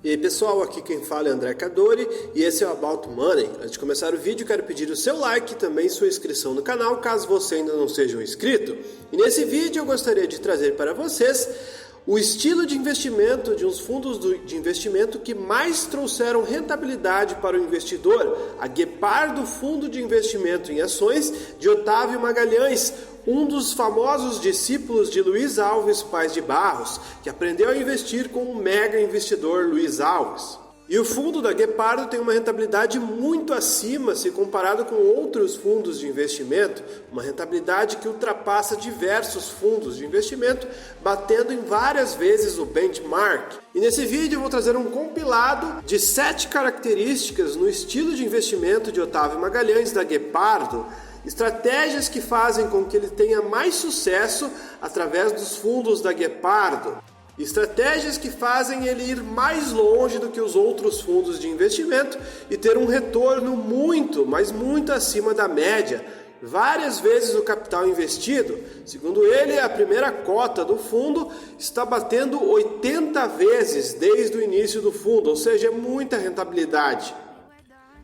E aí pessoal, aqui quem fala é André Cadori e esse é o About Money. Antes de começar o vídeo, quero pedir o seu like e também sua inscrição no canal, caso você ainda não seja um inscrito. E nesse vídeo eu gostaria de trazer para vocês o estilo de investimento de uns fundos de investimento que mais trouxeram rentabilidade para o investidor, a Guepardo Fundo de Investimento em Ações de Otávio Magalhães, um dos famosos discípulos de Luiz Alves Pais de Barros, que aprendeu a investir com o mega investidor Luiz Alves. E o fundo da Guepardo tem uma rentabilidade muito acima se comparado com outros fundos de investimento, uma rentabilidade que ultrapassa diversos fundos de investimento, batendo em várias vezes o benchmark. E nesse vídeo eu vou trazer um compilado de 7 características no estilo de investimento de Otávio Magalhães da Guepardo, estratégias que fazem com que ele tenha mais sucesso através dos fundos da Guepardo. Estratégias que fazem ele ir mais longe do que os outros fundos de investimento e ter um retorno muito, mas muito acima da média, várias vezes o capital investido. Segundo ele, a primeira cota do fundo está batendo 80 vezes desde o início do fundo, ou seja, é muita rentabilidade.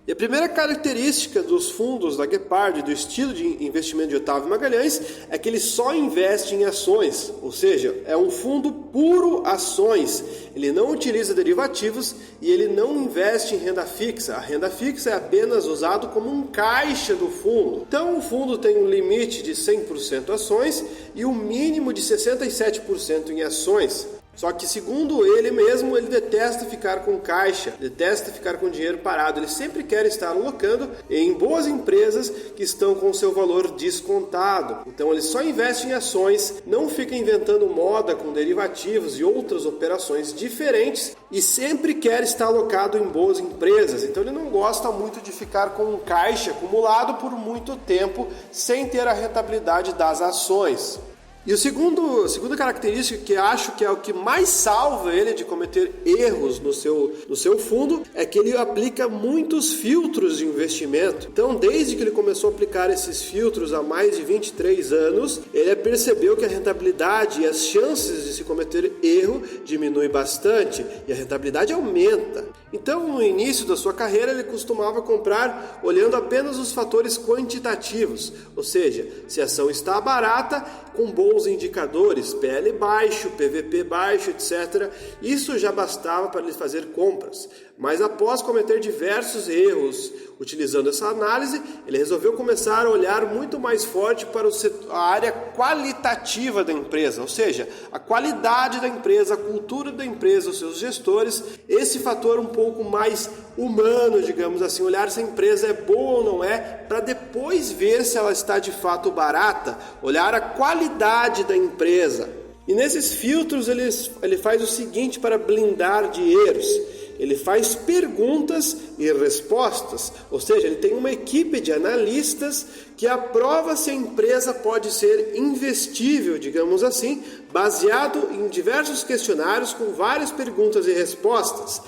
E a primeira característica dos fundos da Guepardo e do estilo de investimento de Otávio Magalhães é que ele só investe em ações, ou seja, é um fundo puro ações. Ele não utiliza derivativos e ele não investe em renda fixa. A renda fixa é apenas usado como um caixa do fundo. Então o fundo tem um limite de 100% ações e um mínimo de 67% em ações. Só que, segundo ele mesmo, ele detesta ficar com caixa, detesta ficar com dinheiro parado. Ele sempre quer estar alocando em boas empresas que estão com seu valor descontado. Então ele só investe em ações, não fica inventando moda com derivativos e outras operações diferentes e sempre quer estar alocado em boas empresas. Então ele não gosta muito de ficar com um caixa acumulado por muito tempo sem ter a rentabilidade das ações. E a segunda característica que acho que é o que mais salva ele de cometer erros no seu fundo é que ele aplica muitos filtros de investimento. Então, desde que ele começou a aplicar esses filtros há mais de 23 anos, ele percebeu que a rentabilidade e as chances de se cometer erro diminui bastante e a rentabilidade aumenta. Então, no início da sua carreira, ele costumava comprar olhando apenas os fatores quantitativos, ou seja, se a ação está barata, com bons indicadores, PL baixo, PVP baixo, etc. Isso já bastava para ele fazer compras. Mas após cometer diversos erros utilizando essa análise, ele resolveu começar a olhar muito mais forte para a área qualitativa da empresa, ou seja, a qualidade da empresa, a cultura da empresa, os seus gestores, esse fator um pouco mais humano, digamos assim, olhar se a empresa é boa ou não é, para depois ver se ela está de fato barata, olhar a qualidade da empresa. E nesses filtros ele faz o seguinte para blindar de erros. Ele faz perguntas e respostas, ou seja, ele tem uma equipe de analistas que aprova se a empresa pode ser investível, digamos assim, baseado em diversos questionários com várias perguntas e respostas.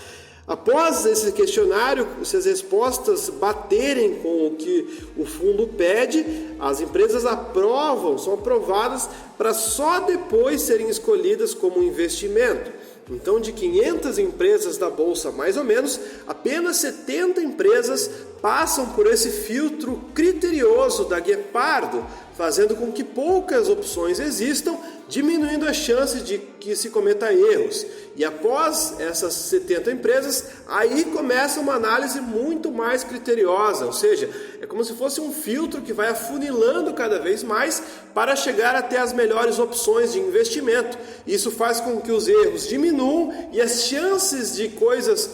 Após esse questionário, se as respostas baterem com o que o fundo pede, as empresas são aprovadas para só depois serem escolhidas como investimento. Então, de 500 empresas da Bolsa, mais ou menos, apenas 70 empresas passam por esse filtro criterioso da Guepardo, fazendo com que poucas opções existam, diminuindo a chance de que se cometa erros. E após essas 70 empresas, aí começa uma análise muito mais criteriosa, ou seja, é como se fosse um filtro que vai afunilando cada vez mais para chegar até as melhores opções de investimento. Isso faz com que os erros diminuam e as chances de coisas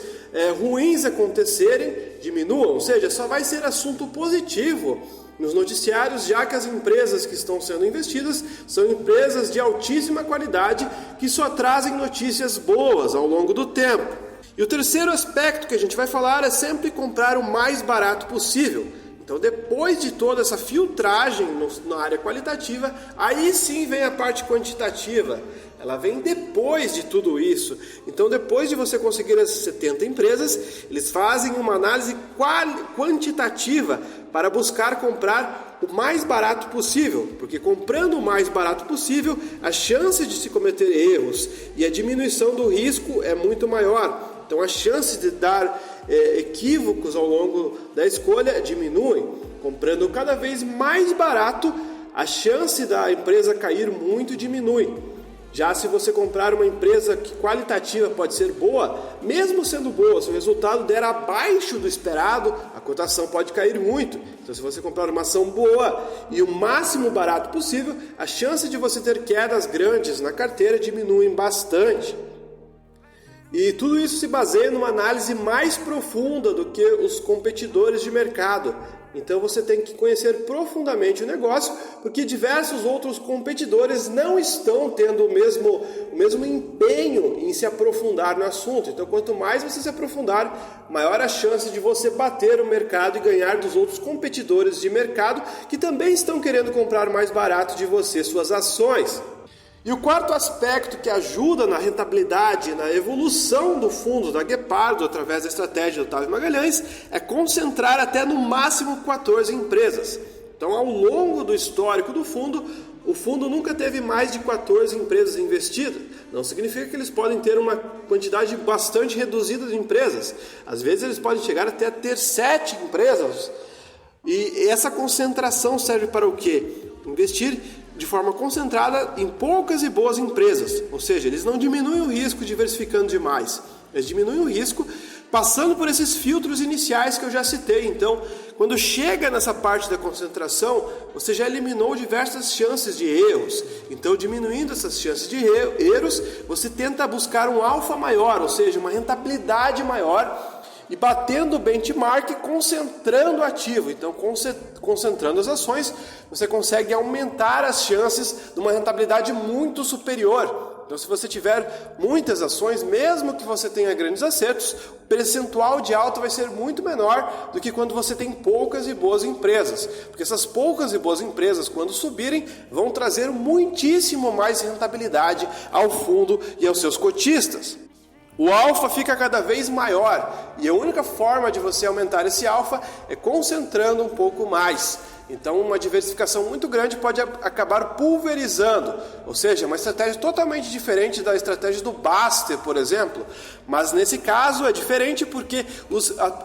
ruins acontecerem diminuam, ou seja, só vai ser assunto positivo nos noticiários, já que as empresas que estão sendo investidas são empresas de altíssima qualidade que só trazem notícias boas ao longo do tempo. E o terceiro aspecto que a gente vai falar é sempre comprar o mais barato possível. Então, depois de toda essa filtragem na área qualitativa, aí sim vem a parte quantitativa. Ela vem depois de tudo isso. Então, depois de você conseguir as 70 empresas, eles fazem uma análise quantitativa para buscar comprar o mais barato possível, porque comprando o mais barato possível, a chance de se cometer erros e a diminuição do risco é muito maior. Então a chance de dar equívocos ao longo da escolha diminui. Comprando cada vez mais barato, a chance da empresa cair muito diminui. Já se você comprar uma empresa que qualitativa pode ser boa, mesmo sendo boa, se o resultado der abaixo do esperado, a cotação pode cair muito. Então se você comprar uma ação boa e o máximo barato possível, a chance de você ter quedas grandes na carteira diminui bastante. E tudo isso se baseia numa análise mais profunda do que os competidores de mercado. Então você tem que conhecer profundamente o negócio, porque diversos outros competidores não estão tendo o mesmo empenho em se aprofundar no assunto. Então quanto mais você se aprofundar, maior a chance de você bater o mercado e ganhar dos outros competidores de mercado que também estão querendo comprar mais barato de você suas ações. E o quarto aspecto que ajuda na rentabilidade, na evolução do fundo da Guepardo, através da estratégia do Otávio Magalhães, é concentrar até no máximo 14 empresas. Então, ao longo do histórico do fundo, o fundo nunca teve mais de 14 empresas investidas. Não significa que eles podem ter uma quantidade bastante reduzida de empresas. Às vezes eles podem chegar até a ter 7 empresas. E essa concentração serve para o quê? Investir de forma concentrada em poucas e boas empresas, ou seja, eles não diminuem o risco diversificando demais, eles diminuem o risco passando por esses filtros iniciais que eu já citei. Então, quando chega nessa parte da concentração, você já eliminou diversas chances de erros. Então, diminuindo essas chances de erros, você tenta buscar um alfa maior, ou seja, uma rentabilidade maior, e batendo o benchmark, concentrando o ativo. Então, concentrando as ações, você consegue aumentar as chances de uma rentabilidade muito superior. Então, se você tiver muitas ações, mesmo que você tenha grandes acertos, o percentual de alta vai ser muito menor do que quando você tem poucas e boas empresas. Porque essas poucas e boas empresas, quando subirem, vão trazer muitíssimo mais rentabilidade ao fundo e aos seus cotistas. O alfa fica cada vez maior e a única forma de você aumentar esse alfa é concentrando um pouco mais. Então uma diversificação muito grande pode acabar pulverizando, ou seja, uma estratégia totalmente diferente da estratégia do Baster, por exemplo. Mas nesse caso é diferente porque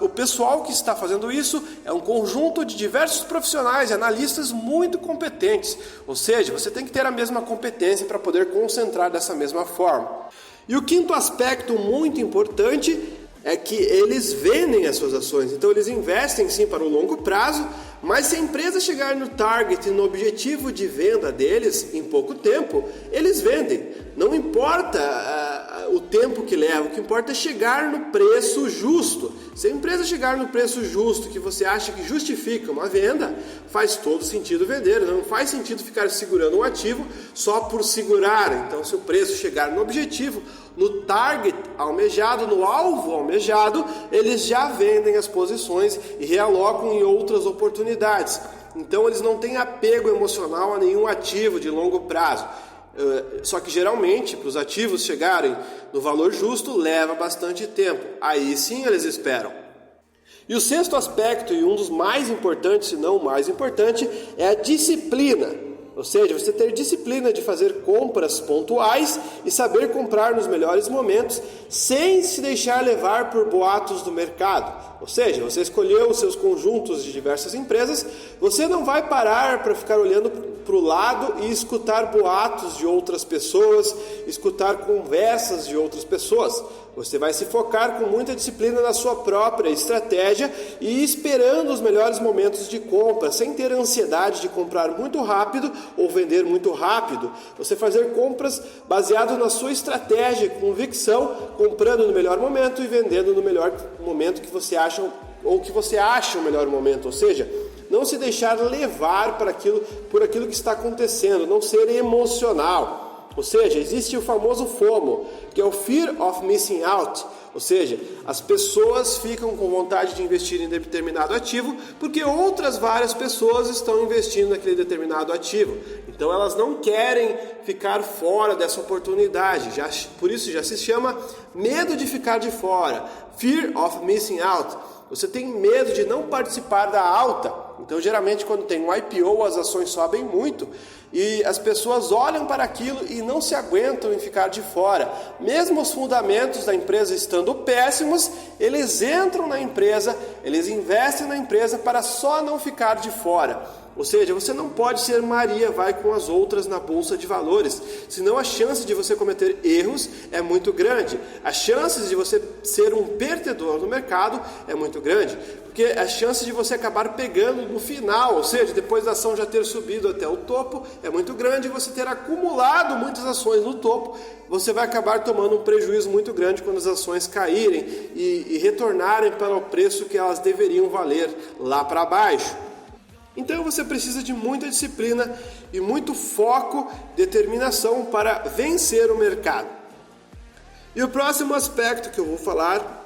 o pessoal que está fazendo isso é um conjunto de diversos profissionais e analistas muito competentes. Ou seja, você tem que ter a mesma competência para poder concentrar dessa mesma forma. E o quinto aspecto muito importante é que eles vendem as suas ações. Então eles investem sim para o longo prazo, mas se a empresa chegar no target, no objetivo de venda deles em pouco tempo, eles vendem. Não importa o tempo que leva, o que importa é chegar no preço justo. Se a empresa chegar no preço justo que você acha que justifica uma venda, faz todo sentido vender. Não faz sentido ficar segurando um ativo só por segurar. Então, se o preço chegar no objetivo, no target almejado, no alvo almejado, eles já vendem as posições e realocam em outras oportunidades. Então, eles não têm apego emocional a nenhum ativo de longo prazo. Só que geralmente, para os ativos chegarem no valor justo, leva bastante tempo. Aí sim eles esperam. E o sexto aspecto, e um dos mais importantes, se não o mais importante, é a disciplina. Ou seja, você ter disciplina de fazer compras pontuais e saber comprar nos melhores momentos sem se deixar levar por boatos do mercado. Ou seja, você escolheu os seus conjuntos de diversas empresas, você não vai parar para ficar olhando para o lado e escutar boatos de outras pessoas, escutar conversas de outras pessoas. Você vai se focar com muita disciplina na sua própria estratégia e esperando os melhores momentos de compra, sem ter ansiedade de comprar muito rápido ou vender muito rápido. Você fazer compras baseado na sua estratégia, convicção, comprando no melhor momento e vendendo no melhor momento que você acha, ou que você acha o melhor momento. Ou seja, não se deixar levar por aquilo que está acontecendo, não ser emocional. Ou seja, existe o famoso FOMO, que é o Fear of Missing Out. Ou seja, as pessoas ficam com vontade de investir em determinado ativo porque outras várias pessoas estão investindo naquele determinado ativo. Então elas não querem ficar fora dessa oportunidade. Por isso já se chama medo de ficar de fora. Fear of Missing Out. Você tem medo de não participar da alta. Então geralmente quando tem um IPO as ações sobem muito E as pessoas olham para aquilo e não se aguentam em ficar de fora. Mesmo os fundamentos da empresa estando péssimos, eles entram na empresa, eles investem na empresa para só não ficar de fora. Ou seja, você não pode ser Maria vai com as outras na bolsa de valores, senão a chance de você cometer erros é muito grande. As chances de você ser um perdedor no mercado é muito grande, porque a chance de você acabar pegando no final, ou seja, depois da ação já ter subido até o topo, é muito grande. Você ter acumulado muitas ações no topo, você vai acabar tomando um prejuízo muito grande quando as ações caírem e retornarem para o preço que elas deveriam valer lá para baixo. Então você precisa de muita disciplina e muito foco, determinação para vencer o mercado. E o próximo aspecto que eu vou falar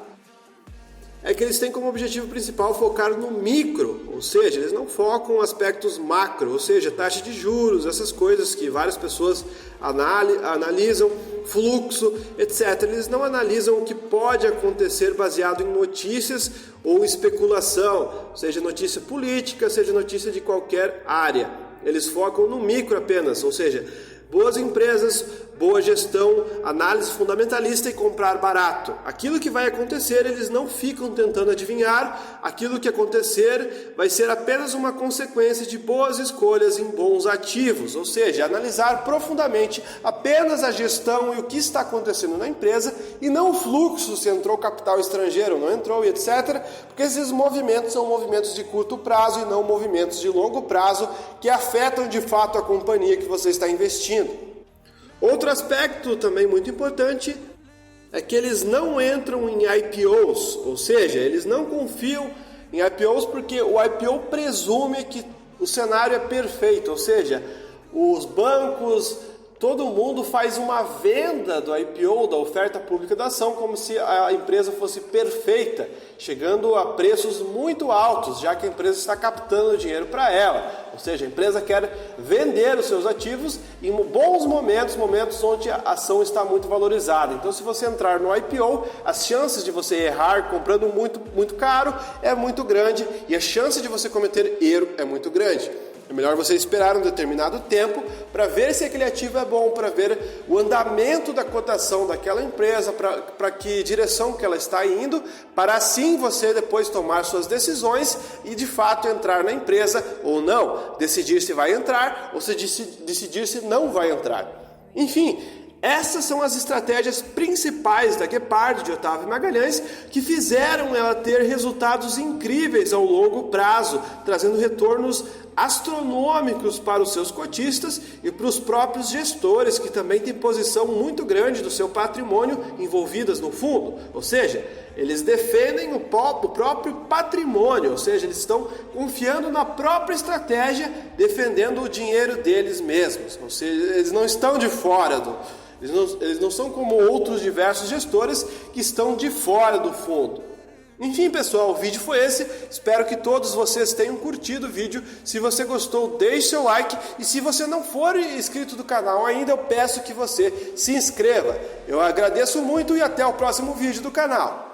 é que eles têm como objetivo principal focar no micro, ou seja, eles não focam em aspectos macro, ou seja, taxa de juros, essas coisas que várias pessoas analisam, fluxo, etc. Eles não analisam o que pode acontecer baseado em notícias ou especulação, seja notícia política, seja notícia de qualquer área. Eles focam no micro apenas, ou seja, boas empresas, boa gestão, análise fundamentalista e comprar barato. Aquilo que vai acontecer, eles não ficam tentando adivinhar. Aquilo que acontecer vai ser apenas uma consequência de boas escolhas em bons ativos. Ou seja, analisar profundamente apenas a gestão e o que está acontecendo na empresa e não o fluxo, se entrou capital estrangeiro, não entrou e etc. Porque esses movimentos são movimentos de curto prazo e não movimentos de longo prazo que afetam de fato a companhia que você está investindo. Outro aspecto também muito importante é que eles não entram em IPOs, ou seja, eles não confiam em IPOs porque o IPO presume que o cenário é perfeito, ou seja, os bancos, todo mundo faz uma venda do IPO, da oferta pública da ação, como se a empresa fosse perfeita, chegando a preços muito altos, já que a empresa está captando dinheiro para ela. Ou seja, a empresa quer vender os seus ativos em bons momentos onde a ação está muito valorizada. Então, se você entrar no IPO, as chances de você errar comprando muito caro é muito grande e a chance de você cometer erro é muito grande. É melhor você esperar um determinado tempo para ver se aquele ativo é bom, para ver o andamento da cotação daquela empresa, para que direção que ela está indo, para assim você depois tomar suas decisões e de fato entrar na empresa ou não, decidir se vai entrar ou se decidir se não vai entrar. Enfim, essas são as estratégias principais da Gepard, de Otávio Magalhães, que fizeram ela ter resultados incríveis ao longo prazo, trazendo retornos astronômicos para os seus cotistas e para os próprios gestores, que também têm posição muito grande do seu patrimônio envolvidas no fundo. Ou seja, eles defendem o próprio patrimônio, ou seja, eles estão confiando na própria estratégia, defendendo o dinheiro deles mesmos. Ou seja, eles não estão de fora eles não são como outros diversos gestores que estão de fora do fundo. Enfim, pessoal, o vídeo foi esse. Espero que todos vocês tenham curtido o vídeo. Se você gostou, deixe seu like. E se você não for inscrito do canal ainda, eu peço que você se inscreva. Eu agradeço muito e até o próximo vídeo do canal.